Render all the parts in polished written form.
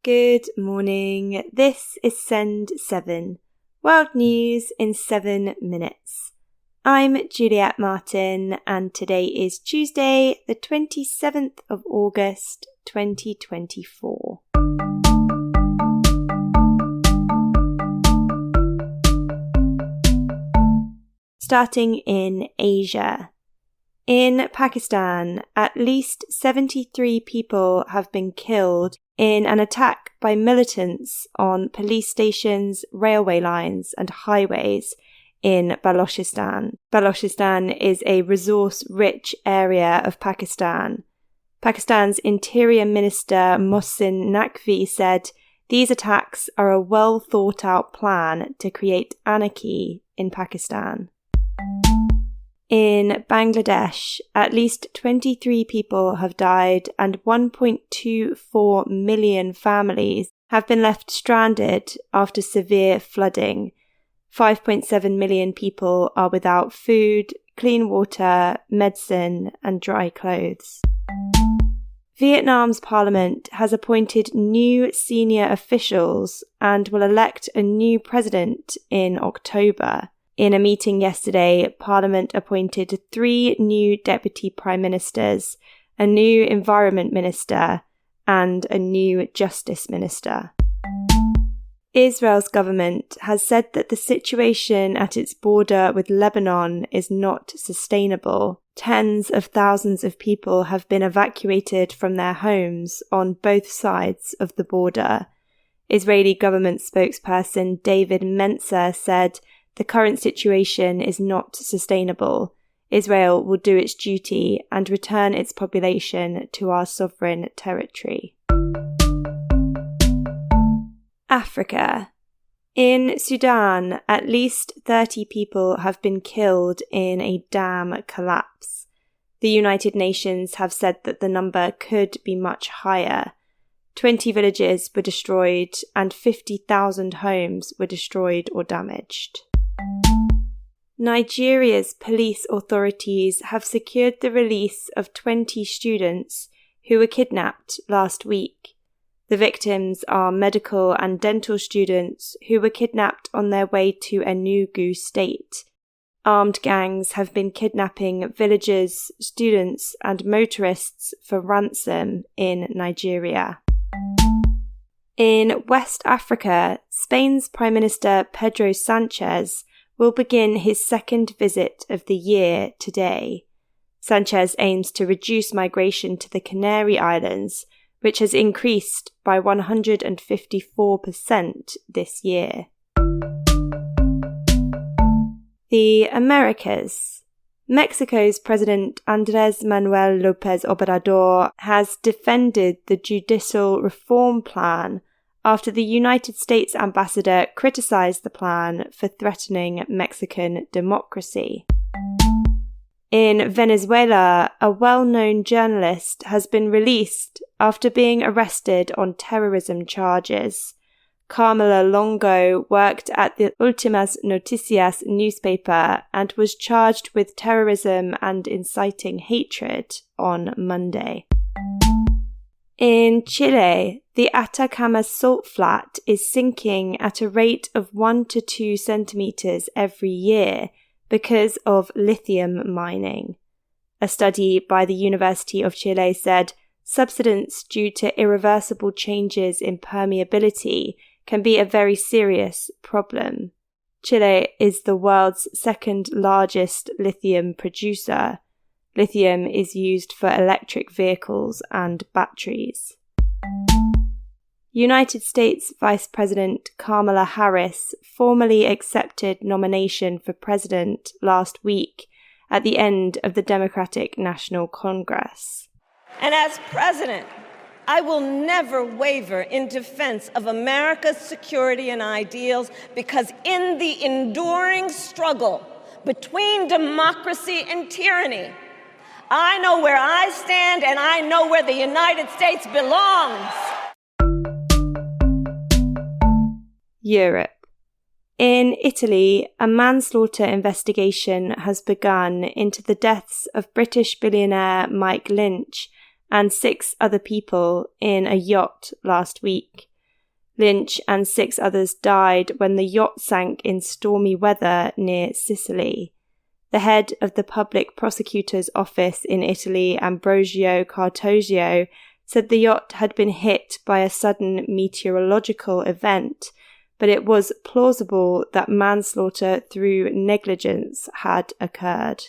Good morning. This is Send 7, World News in 7 minutes. I'm Juliet Martin, and today is Tuesday, the 27th of August, 2024. Starting in Asia. In Pakistan, at least 73 people have been killed in an attack by militants on police stations, railway lines and highways in Balochistan. Balochistan is a resource-rich area of Pakistan. Pakistan's Interior Minister Mohsin Naqvi said these attacks are a well-thought-out plan to create anarchy in Pakistan. In Bangladesh, at least 23 people have died and 1.24 million families have been left stranded after severe flooding. 5.7 million people are without food, clean water, medicine, and dry clothes. Vietnam's parliament has appointed new senior officials and will elect a new president in October. In a meeting yesterday, Parliament appointed 3 new deputy prime ministers, a new environment minister, and a new justice minister. Israel's government has said that the situation at its border with Lebanon is not sustainable. Tens of thousands of people have been evacuated from their homes on both sides of the border. Israeli government spokesperson David Mencer said, "The current situation is not sustainable. Israel will do its duty and return its population to our sovereign territory." Africa. In Sudan, at least 30 people have been killed in a dam collapse. The United Nations have said that the number could be much higher. 20 villages were destroyed and 50,000 homes were destroyed or damaged. Nigeria's police authorities have secured the release of 20 students who were kidnapped last week. The victims are medical and dental students who were kidnapped on their way to Enugu State. Armed gangs have been kidnapping villagers, students, and motorists for ransom in Nigeria. In West Africa, Spain's Prime Minister Pedro Sanchez will begin his second visit of the year today. Sanchez aims to reduce migration to the Canary Islands, which has increased by 154% this year. The Americas. Mexico's President Andrés Manuel López Obrador has defended the judicial reform plan after the United States ambassador criticized the plan for threatening Mexican democracy. In Venezuela, a well-known journalist has been released after being arrested on terrorism charges. Carmela Longo worked at the Últimas Noticias newspaper and was charged with terrorism and inciting hatred on Monday. In Chile, the Atacama salt flat is sinking at a rate of 1 to 2 centimeters every year because of lithium mining. A study by the University of Chile said subsidence due to irreversible changes in permeability can be a very serious problem. Chile is the world's second largest lithium producer. Lithium is used for electric vehicles and batteries. United States Vice President Kamala Harris formally accepted nomination for president last week at the end of the Democratic National Congress. And as president, I will never waver in defense of America's security and ideals, because in the enduring struggle between democracy and tyranny, I know where I stand and I know where the United States belongs. Europe. In Italy, a manslaughter investigation has begun into the deaths of British billionaire Mike Lynch and 6 other people in a yacht last week. Lynch and 6 others died when the yacht sank in stormy weather near Sicily. The head of the public prosecutor's office in Italy, Ambrosio Cartosio, said the yacht had been hit by a sudden meteorological event, but it was plausible that manslaughter through negligence had occurred.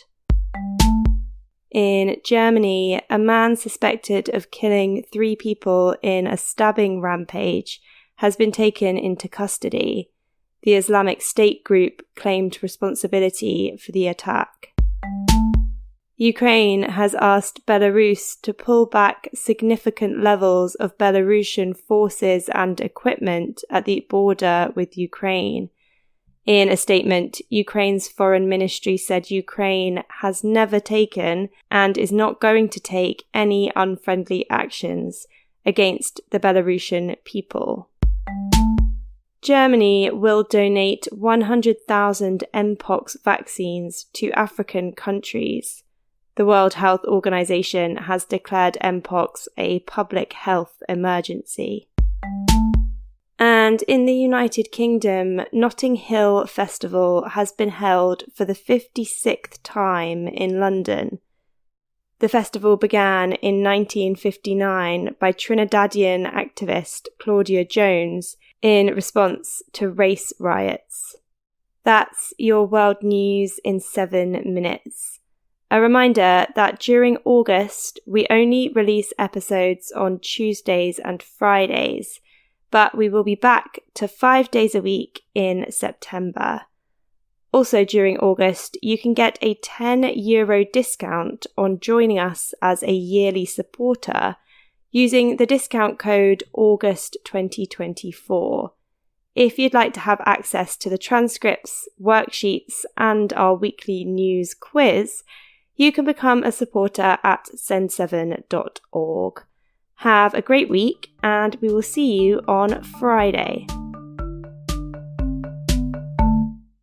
In Germany, a man suspected of killing 3 people in a stabbing rampage has been taken into custody. The Islamic State group claimed responsibility for the attack. Ukraine has asked Belarus to pull back significant levels of Belarusian forces and equipment at the border with Ukraine. In a statement, Ukraine's foreign ministry said Ukraine has never taken and is not going to take any unfriendly actions against the Belarusian people. Germany will donate 100,000 mpox vaccines to African countries. The World Health Organization has declared mpox a public health emergency. And in the United Kingdom, Notting Hill Festival has been held for the 56th time in London. The festival began in 1959 by Trinidadian activist Claudia Jones in response to race riots. That's your world news in 7 minutes. A reminder that during August, we only release episodes on Tuesdays and Fridays, but we will be back to 5 days a week in September. Also during August, you can get a €10 discount on joining us as a yearly supporter using the discount code August2024. If you'd like to have access to the transcripts, worksheets, and our weekly news quiz, you can become a supporter at send7.org. Have a great week, and we will see you on Friday.